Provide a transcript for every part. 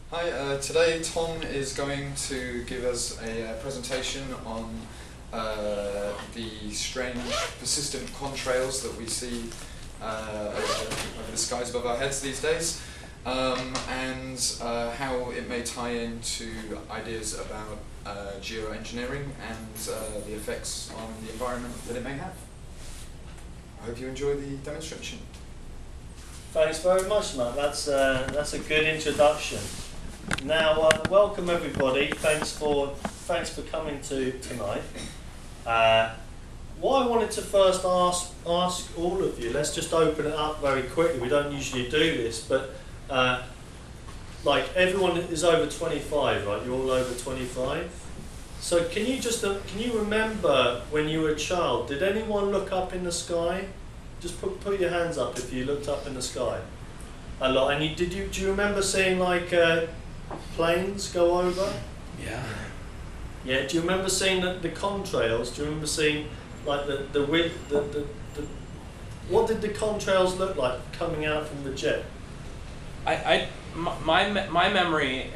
Hi, today Tom is going to give us a presentation on the strange persistent contrails that we see over the skies above our heads these days, and how it may tie into ideas about geoengineering and the effects on the environment that it may have. I hope you enjoy the demonstration. Thanks very much, Matt. That's a good introduction. Now, welcome everybody. Thanks for coming to tonight. What I wanted to first ask all of you. Let's just open it up very quickly. We don't usually do this, but like everyone is over 25, right? You're all over 25. So can you remember when you were a child? Did anyone look up in the sky? Just put your hands up if you looked up in the sky. A lot. And do you remember seeing like planes go over? Yeah. Yeah. Do you remember seeing the contrails? Do you remember seeing like the what did the contrails look like coming out from the jet? My memory,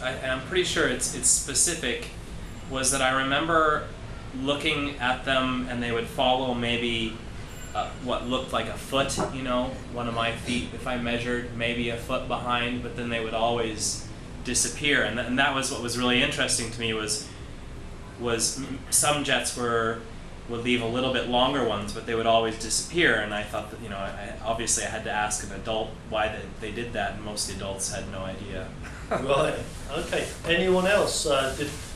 and I'm pretty sure it's specific, was that I remember looking at them and they would follow maybe what looked like a foot, one of my feet, if I measured, maybe a foot behind, but then they would always disappear. And that was what was really interesting to me was some jets would leave a little bit longer ones, but they would always disappear. And I thought that, obviously I had to ask an adult why they did that, and most adults had no idea. Right. Okay. Anyone else?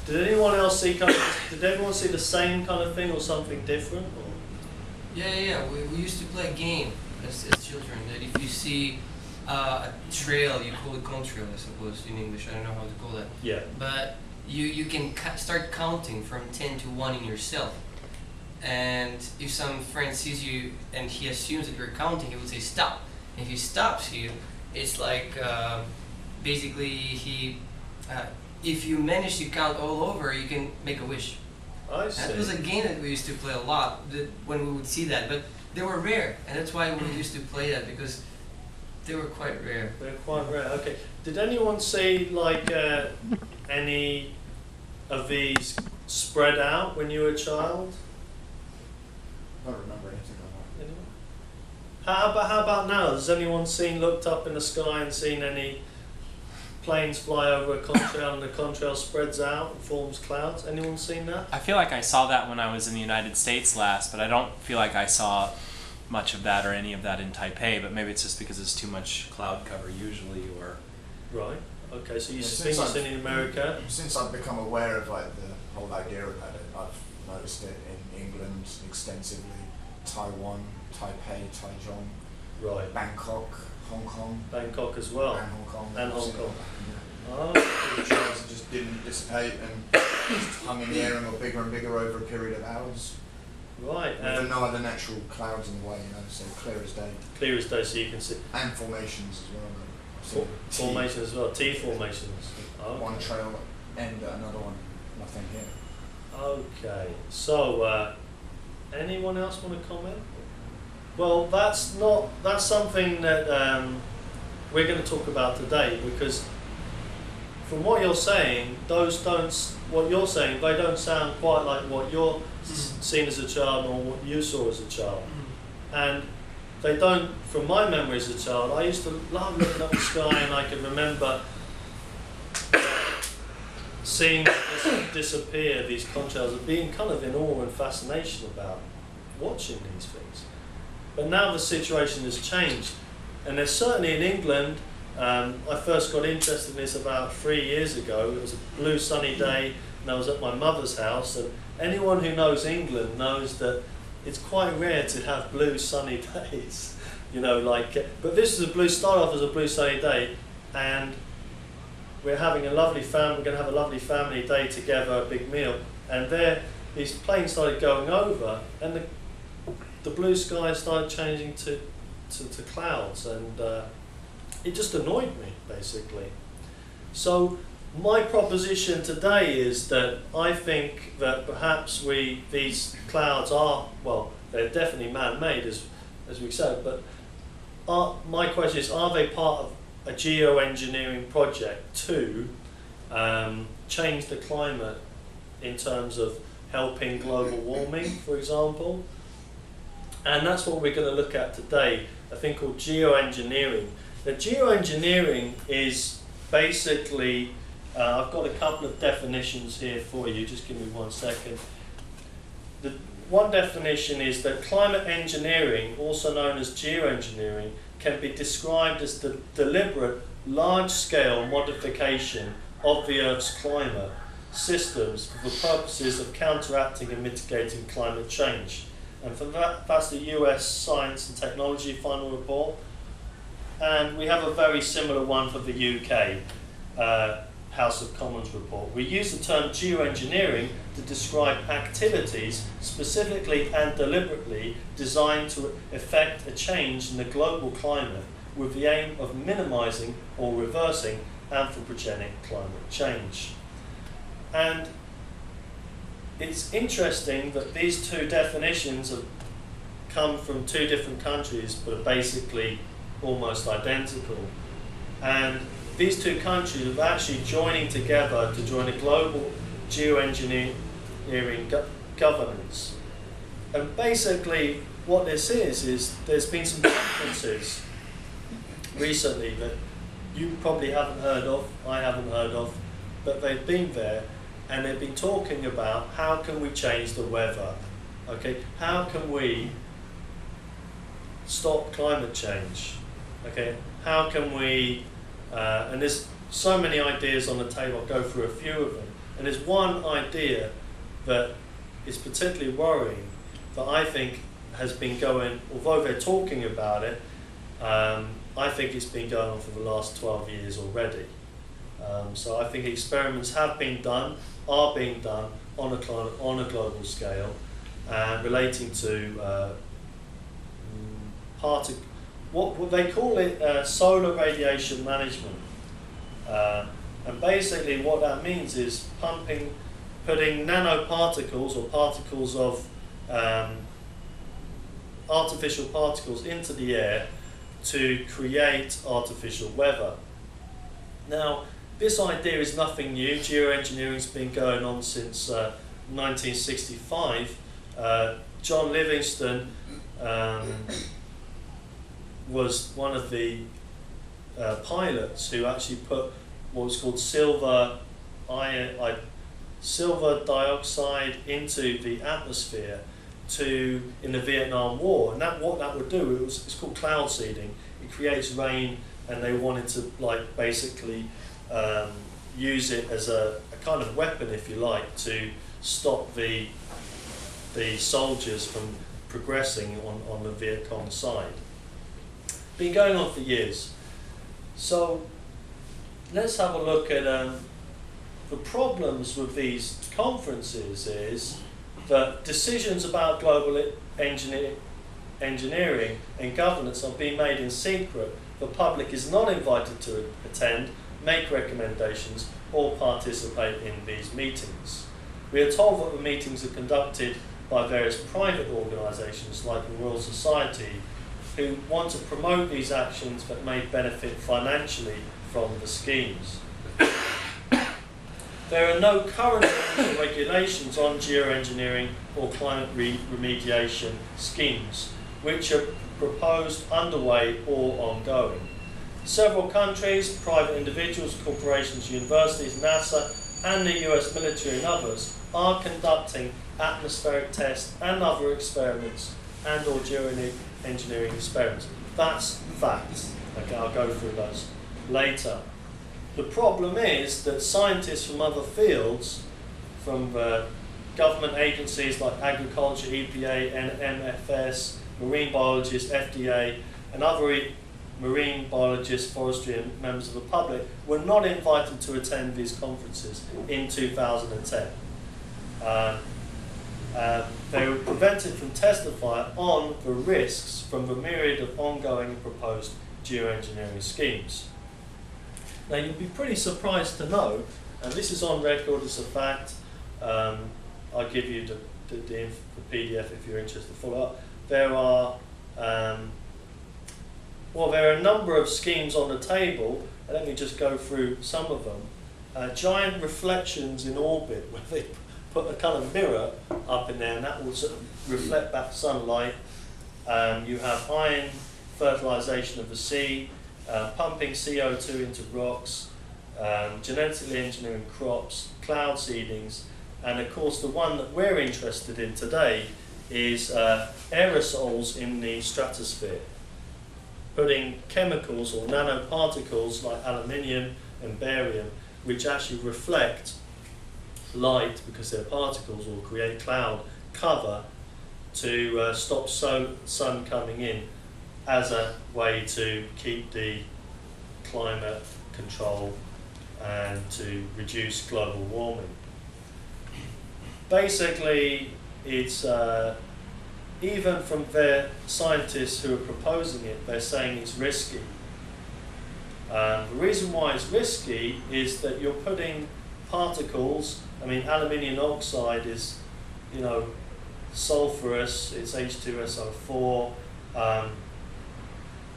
Did anyone else see did everyone see the same kind of thing or something different? Or? Yeah. We used to play a game as children that if you see a trail, you call it contrail, I suppose, in English. I don't know how to call that. Yeah. But you can start counting from 10 to 1 in yourself. And if some friend sees you and he assumes that you're counting, he will say stop. And if he stops you, it's like basically if you manage to count all over, you can make a wish. I see. That was a game that we used to play a lot when we would see that, but they were rare, and that's why we used to play that, because they were quite rare. They're quite rare. Okay. Did anyone see like any of these spread out when you were a child? I don't remember anything like that. Anyone? How about now? Has anyone looked up in the sky and seen any planes fly over a contrail and the contrail spreads out and forms clouds? Anyone seen that? I feel like I saw that when I was in the United States last, but I don't feel like I saw much of that or any of that in Taipei, but maybe it's just because it's too much cloud cover usually, or... Right. Okay, so you've seen it in America? Since I've become aware of like the whole idea about it, I've noticed it in England extensively, Taiwan, Taipei, Taichung, Right. Bangkok, Hong Kong. Bangkok as well. And Hong Kong. And Hong Kong. Yeah. Oh. The trails just didn't dissipate and just hung in the air and got bigger and bigger over a period of hours. Right. With no other natural clouds in the way, so clear as day. Clear as day, so you can see. And formations as well. Formations as well, T formations. Okay. One trail end at another one, nothing here. Okay, so anyone else want to comment? Well, that's something that we're going to talk about today, because from what you're saying, what you're saying, they don't sound quite like what you're seen as a child or what you saw as a child. And they don't, from my memory as a child, I used to love looking up the sky, and I can remember seeing this disappear, these contrails, and being kind of in awe and fascination about watching these things. But now the situation has changed, and there's certainly in England, I first got interested in this about 3 years ago. It was a blue sunny day, and I was at my mother's house, and anyone who knows England knows that it's quite rare to have blue sunny days, but this started off as a blue sunny day, and we're having we're going to have a lovely family day together, a big meal, and these planes started going over, and the blue sky started changing to clouds, and it just annoyed me, basically. So my proposition today is that I think that perhaps these clouds are, they're definitely man-made, as we said, but my question is, are they part of a geoengineering project to change the climate in terms of helping global warming, for example. And that's what we're going to look at today, a thing called geoengineering. Now, geoengineering is basically, I've got a couple of definitions here for you, just give me 1 second. The one definition is that climate engineering, also known as geoengineering, can be described as the deliberate, large-scale modification of the Earth's climate systems for the purposes of counteracting and mitigating climate change. And for that, that's the US Science and Technology final report. And we have a very similar one for the UK House of Commons report. We use the term geoengineering to describe activities specifically and deliberately designed to effect a change in the global climate with the aim of minimizing or reversing anthropogenic climate change. And it's interesting that these two definitions have come from two different countries but are basically almost identical. And these two countries are actually joining together to join a global geoengineering governance. And basically what this is there's been some conferences recently that you probably haven't heard of, I haven't heard of, but they've been there and they've been talking about how can we change the weather, okay? How can we stop climate change, okay? How can we, and there's so many ideas on the table, I'll go through a few of them. And there's one idea that is particularly worrying that I think has been going, although they're talking about it, I think it's been going on for the last 12 years already. So I think experiments have been done, are being done on a global scale, relating to what they call it solar radiation management. And basically what that means is putting nanoparticles or particles of artificial particles into the air to create artificial weather. Now, this idea is nothing new. Geoengineering's been going on since 1965. John Livingston was one of the pilots who actually put what was called silver dioxide into the atmosphere in the Vietnam War, and what that would do, it's called cloud seeding. It creates rain, and they wanted to basically use it as a kind of weapon, if you like, to stop the soldiers from progressing on the Viet Cong side. Been going on for years. So let's have a look at the problems with these conferences is that decisions about global engineering and governance are being made in secret. The public is not invited to attend, make recommendations, or participate in these meetings. We are told that the meetings are conducted by various private organisations like the Royal Society, who want to promote these actions that may benefit financially from the schemes. There are no current regulations on geoengineering or climate remediation schemes, which are proposed, underway, or ongoing. Several countries, private individuals, corporations, universities, NASA, and the US military and others are conducting atmospheric tests and other experiments and or geoengineering experiments. That's facts. Okay, I'll go through those later. The problem is that scientists from other fields, from government agencies like agriculture, EPA, NMFS, marine biologists, FDA, and other marine biologists, forestry, and members of the public, were not invited to attend these conferences in 2010. They were prevented from testifying on the risks from the myriad of ongoing and proposed geoengineering schemes. Now, you'd be pretty surprised to know, and this is on record as a fact, I'll give you the PDF if you're interested to follow up. There are Well, there are a number of schemes on the table. Let me just go through some of them. Giant reflections in orbit, where they put a kind of mirror up in there, and that will sort of reflect back sunlight. You have ion fertilization of the sea, pumping CO2 into rocks, genetically engineering crops, cloud seedings, and of course the one that we're interested in today is aerosols in the stratosphere, putting chemicals or nanoparticles like aluminium and barium, which actually reflect light because they're particles, or create cloud cover to stop sun coming in, as a way to keep the climate control and to reduce global warming. Basically, it's even from their scientists who are proposing it, they're saying it's risky. The reason why it's risky is that you're putting particles. I mean, aluminium oxide is, sulfurous. It's H2SO4.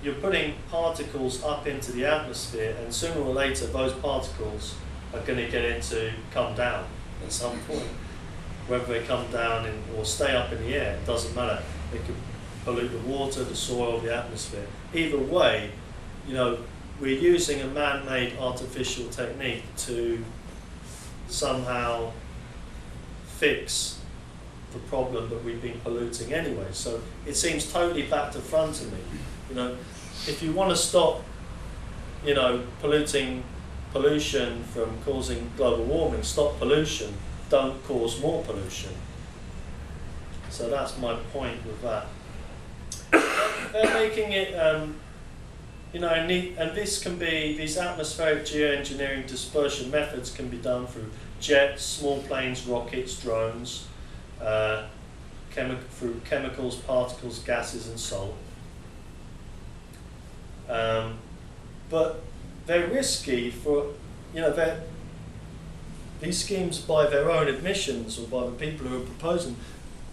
You're putting particles up into the atmosphere, and sooner or later those particles are going to come down at some point. Whether they come down or stay up in the air, it doesn't matter. It could pollute the water, the soil, the atmosphere. Either way, we're using a man-made artificial technique to somehow fix the problem that we've been polluting anyway. So it seems totally back to front to me. If you want to stop, pollution from causing global warming, stop pollution, don't cause more pollution. So that's my point with that. They're making it, and this can be, these atmospheric geoengineering dispersion methods can be done through jets, small planes, rockets, drones, through chemicals, particles, gases, and salt. But they're risky for, these schemes by their own admissions, or by the people who are proposing,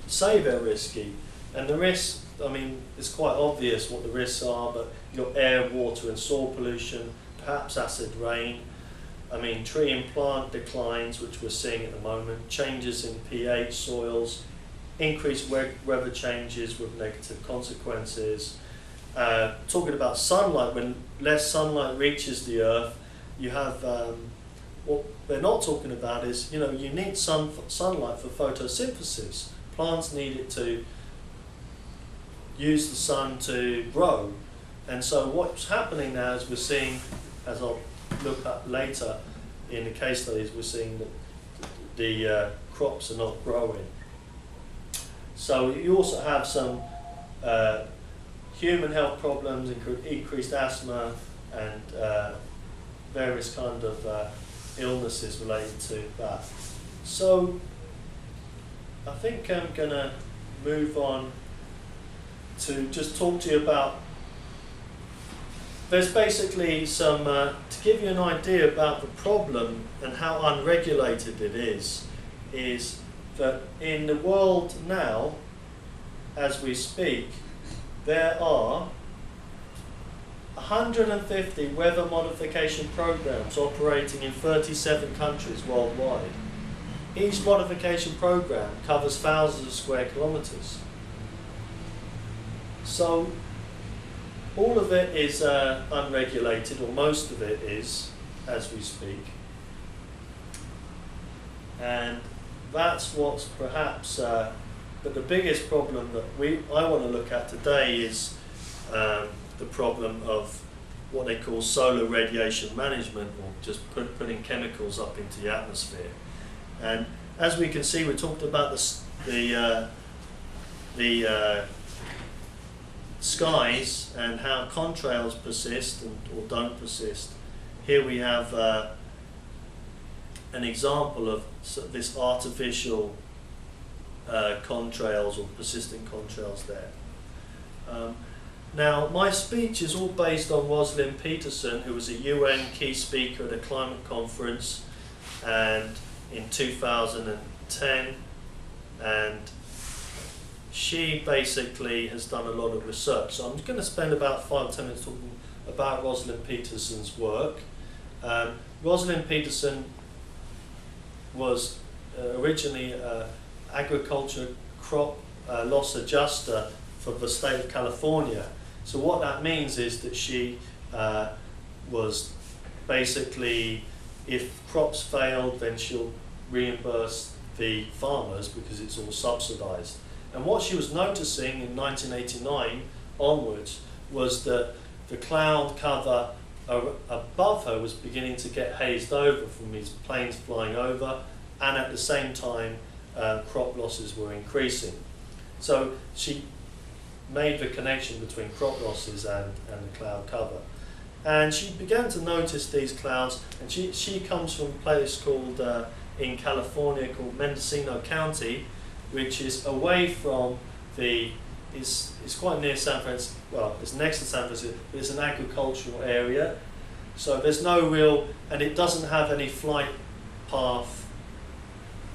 say they're risky. And the risks, it's quite obvious what the risks are, but you've got air, water and soil pollution, perhaps acid rain. Tree and plant declines, which we're seeing at the moment, changes in pH soils, increased weather changes with negative consequences. Talking about sunlight, when less sunlight reaches the earth, you have, what they're not talking about is, you need sunlight for photosynthesis. Plants need it to use the sun to grow. And so what's happening now is we're seeing, as I'll look at later in the case studies, we're seeing that the crops are not growing. So you also have some human health problems, increased asthma and various kind of illnesses related to that. So I think I'm going to move on to just talk to you about, there's basically some, to give you an idea about the problem and how unregulated it is that in the world now, as we speak, there are 150 weather modification programs operating in 37 countries worldwide. Each modification program covers thousands of square kilometers. So all of it is unregulated, or most of it is, as we speak. And that's what's perhaps, but the biggest problem that I want to look at today is the problem of what they call solar radiation management, or just putting chemicals up into the atmosphere. And as we can see, we talked about the skies and how contrails persist or don't persist. Here we have an example of this artificial contrails or persistent contrails there. Now, my speech is all based on Rosalind Peterson, who was a UN key speaker at a climate conference and in 2010, and she basically has done a lot of research. So I'm going to spend about 5 or 10 minutes talking about Rosalind Peterson's work. Rosalind Peterson was originally an agriculture crop loss adjuster for the state of California. So what that means is that she was basically, if crops failed, then she'll reimburse the farmers because it's all subsidized. And what she was noticing in 1989 onwards was that the cloud cover above her was beginning to get hazed over from these planes flying over, and at the same time crop losses were increasing. So she made the connection between crop losses and the cloud cover. And she began to notice these clouds, and she comes from a place called, in California, called Mendocino County, which is away from it's quite near San Francisco, well, it's next to San Francisco, but it's an agricultural area. So there's no real, and it doesn't have any flight path,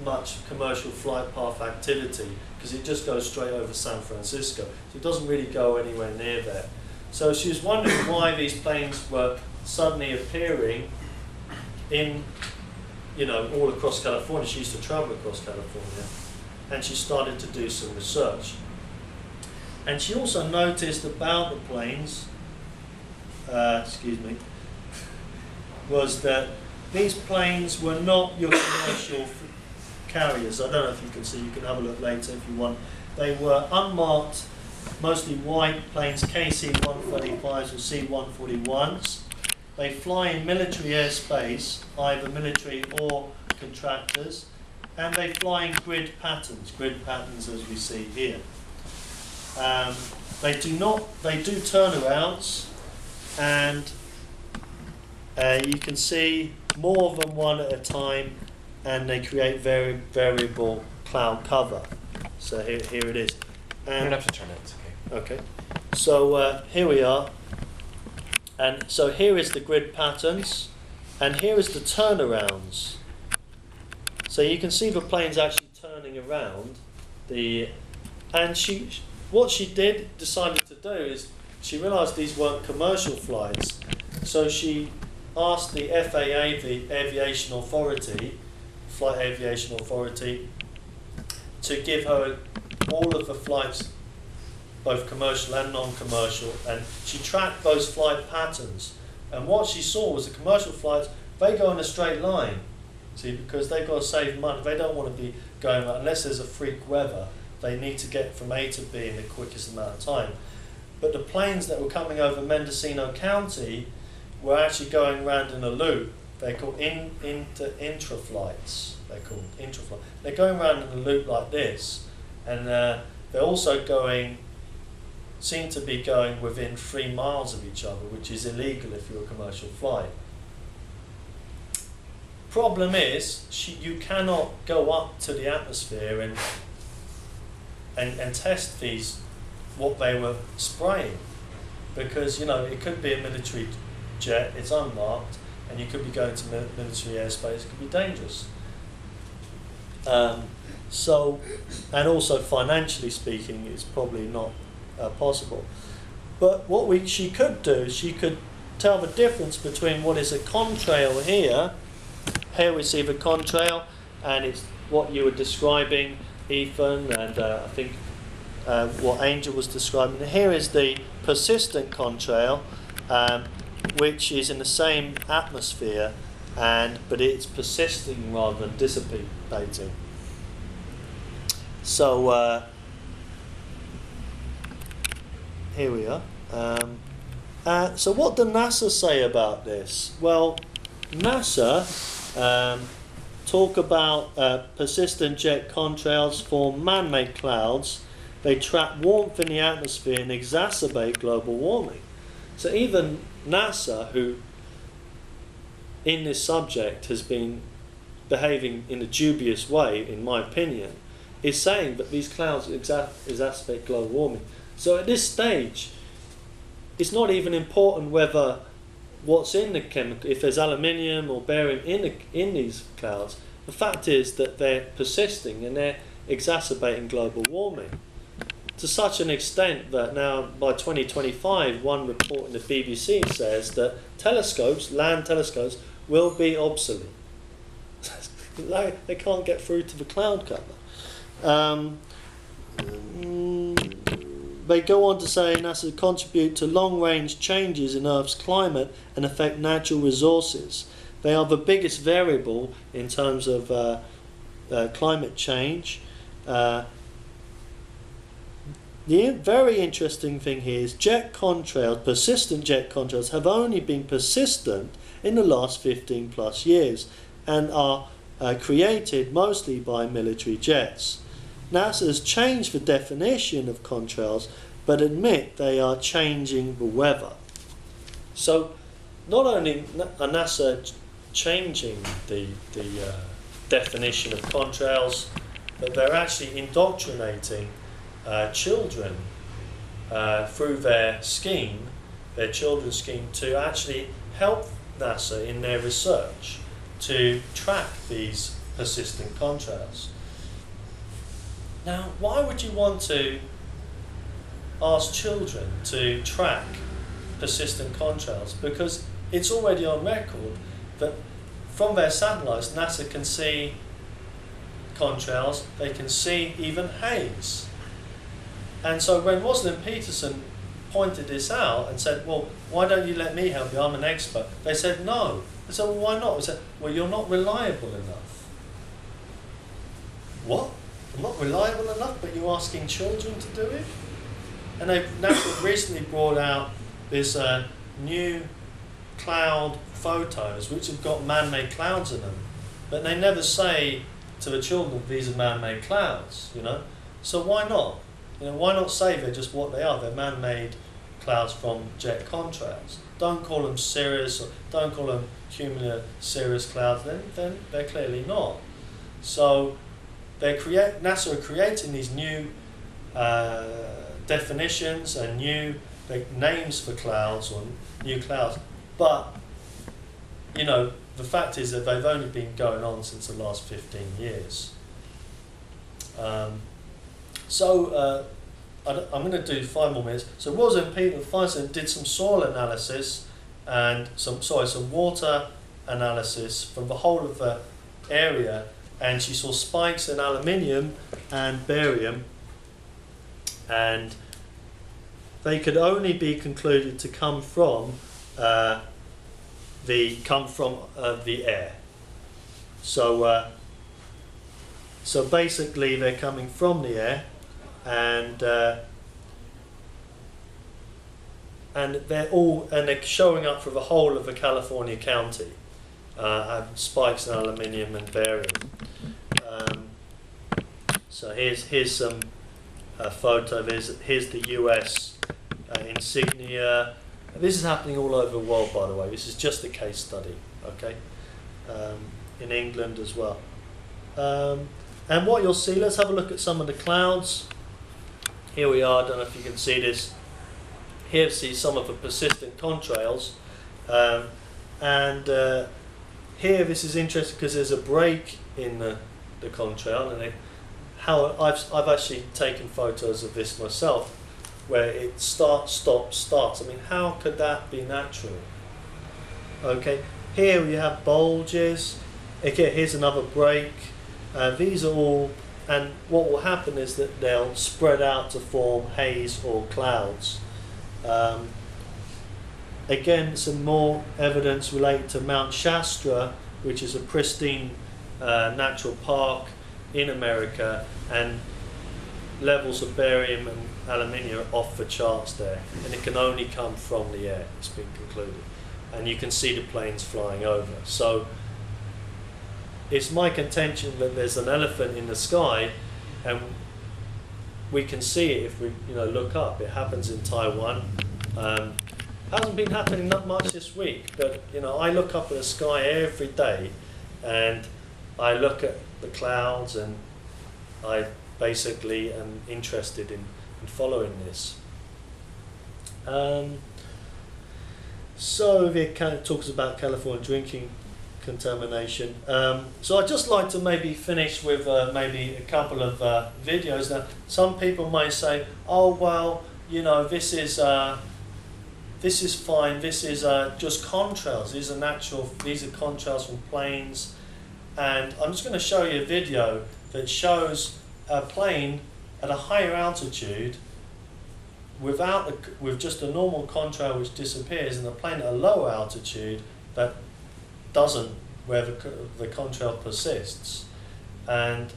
much commercial flight path activity, because it just goes straight over San Francisco. So it doesn't really go anywhere near there. So she was wondering why these planes were suddenly appearing in, all across California. She used to travel across California, and she started to do some research. And she also noticed about the planes, was that these planes were not your commercial carriers. I don't know if you can see, you can have a look later if you want. They were unmarked, mostly white planes, KC-135s or C-141s. They fly in military airspace, either military or contractors, and they fly in grid patterns as we see here. They do turnarounds, and you can see more than one at a time, and they create very variable cloud cover. So here it is. You don't have to turn it, it's okay. Okay. So here we are. And so here is the grid patterns, and here is the turnarounds. So you can see the plane's actually turning around. What she decided to do is, she realised these weren't commercial flights, so she asked the FAA, the Aviation Authority, Flight Aviation Authority, to give her all of the flights, both commercial and non-commercial, and she tracked those flight patterns. And what she saw was the commercial flights, they go in a straight line, see, because they've got to save money. They don't want to be going, unless there's a freak weather, they need to get from A to B in the quickest amount of time. But the planes that were coming over Mendocino County were actually going around in a loop. They're called intra-flights. They're going around in a loop like this, and they're also seem to be going within 3 miles of each other, which is illegal if you're a commercial flight. Problem is, you cannot go up to the atmosphere and test what they were spraying, because it could be a military jet, it's unmarked, and you could be going to military airspace, it could be dangerous. And also financially speaking, it's probably not possible. But what she could do, she could tell the difference between what is a contrail here. Here we see the contrail, and it's what you were describing, Ethan, and I think what Angel was describing. And here is the persistent contrail, which is in the same atmosphere, but it's persisting rather than dissipating. So here we are. So what did NASA say about this? Well, NASA talk about persistent jet contrails form man-made clouds. They trap warmth in the atmosphere and exacerbate global warming. So even NASA, who in this subject has been behaving in a dubious way, in my opinion, is saying that these clouds exacerbate global warming. So at this stage, it's not even important whether what's in the chemical, if there's aluminium or barium in these clouds. The fact is that they're persisting and they're exacerbating global warming. to such an extent that now by 2025, one report in the BBC says that telescopes, land telescopes, will be obsolete. They can't get through to the cloud cover. They go on to say NASA contribute to long-range changes in Earth's climate and affect natural resources. They are the biggest variable in terms of climate change. The very interesting thing here is jet contrails, persistent jet contrails, have only been persistent in the last 15 plus years and are created mostly by military jets. NASA has changed the definition of contrails, but admit they are changing the weather. So not only are NASA changing the definition of contrails, but they're actually indoctrinating children through their scheme, their children's scheme, to actually help NASA in their research to track these persistent contrails. Now, why would you want to ask children to track persistent contrails? Because it's already on record that from their satellites, NASA can see contrails, they can see even haze. And so when Rosalind Peterson pointed this out and said, well, why don't you let me help you, I'm an expert, they said no. I said, well, why not? I said, well, you're not reliable enough. What? I'm not reliable enough, but you're asking children to do it? And they've now recently brought out this new cloud photos, which have got man-made clouds in them. But they never say to the children, these are man-made clouds, you know? So why not? You know, why not say they're just what they are? They're man-made clouds from jet contrails. Don't call them cirrus, or don't call them cumulocirrus clouds, then they're clearly not. So NASA are creating these new definitions and new names for clouds or new clouds, but you know, the fact is that they've only been going on since the last 15 years. I'm going to do 5 more minutes. So Rosalind Peterson did some soil analysis and some water analysis from the whole of the area, and she saw spikes in aluminium and barium, and they could only be concluded to come from the air. So basically, they're coming from the air, and they're showing up for the whole of the California county. Have spikes in aluminium and barium. So here's some photo. Here's the US insignia. This is happening all over the world, by the way. This is just a case study, okay? In England as well. And what you'll see, let's have a look at some of the clouds. Here we are, I don't know if you can see this. Here you see some of the persistent contrails. Here this is interesting because there's a break in the contrail, and I've actually taken photos of this myself, where it starts, stops, starts. I mean, how could that be natural? Okay, here we have bulges. Okay, here's another break. These are all, and what will happen is that they'll spread out to form haze or clouds. Again, some more evidence related to Mount Shasta, which is a pristine natural park in America, and levels of barium and aluminium are off the charts there, and it can only come from the air, it's been concluded. And you can see the planes flying over. So it's my contention that there's an elephant in the sky, and we can see it if we look up. It happens in Taiwan. Hasn't been happening that much this week, but I look up at the sky every day, and I look at the clouds, and I basically am interested in following this. So it kind of talks about California drinking contamination. So I'd just like to maybe finish with maybe a couple of videos. Now, some people may say, "Oh well, you know, this is fine. This is just contrails. These are contrails from planes." And I'm just going to show you a video that shows a plane at a higher altitude with just a normal contrail which disappears, and a plane at a lower altitude that doesn't, where the contrail persists. And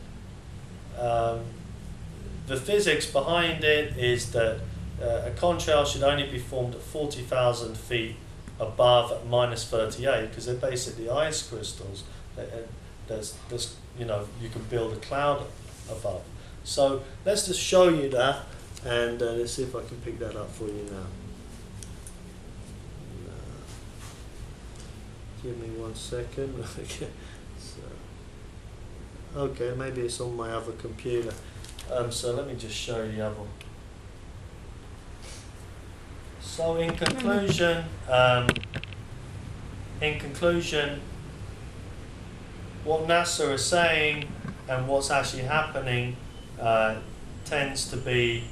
the physics behind it is that a contrail should only be formed at 40,000 feet above at minus 38, because they're basically ice crystals. There's you know, you can build a cloud above. So let's just show you that, and let's see if I can pick that up for you now. Give me 1 second. Okay, maybe it's on my other computer. So let me just show you the other one. So in conclusion, what NASA is saying and what's actually happening tends to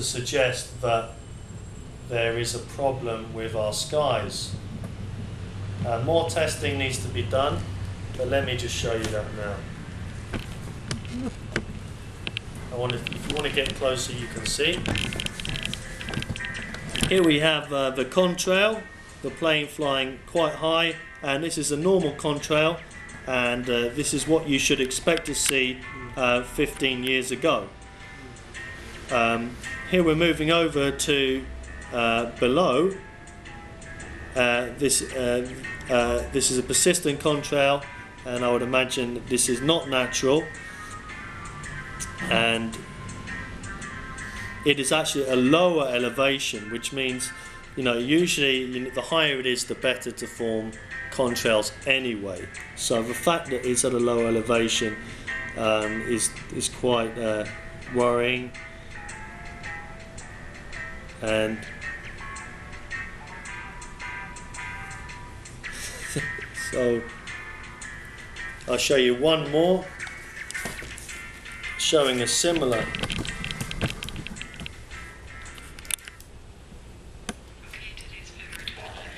suggest that there is a problem with our skies. More testing needs to be done, but let me just show you that now. If you want to get closer, you can see. Here we have the contrail, the plane flying quite high, and this is a normal contrail, and this is what you should expect to see 15 years ago. Here we're moving over to below. This is a persistent contrail, and I would imagine this is not natural, and it is actually a lower elevation, which means, you know, usually the higher it is, the better to form contrails anyway. So the fact that it's at a lower elevation is quite worrying. And so I'll show you one more showing a similar.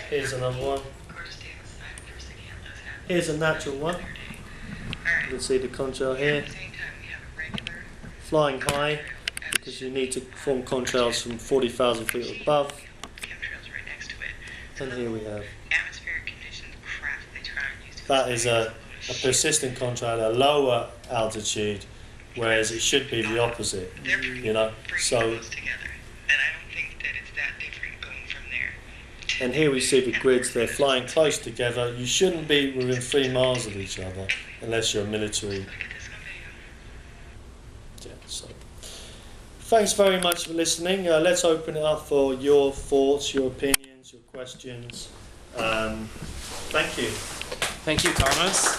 Here's another one. Here's a natural one. You can see the contrail here. Flying high, because you need to form contrails from 40,000 feet above. And here we have. That is a persistent contrail at a lower altitude, whereas it should be the opposite. You know, so. And here we see the grids, they're flying close together. You shouldn't be within 3 miles of each other unless you're military. Yeah, so. Thanks very much for listening. Let's open it up for your thoughts, your opinions, your questions. Thank you. Thank you, Thomas.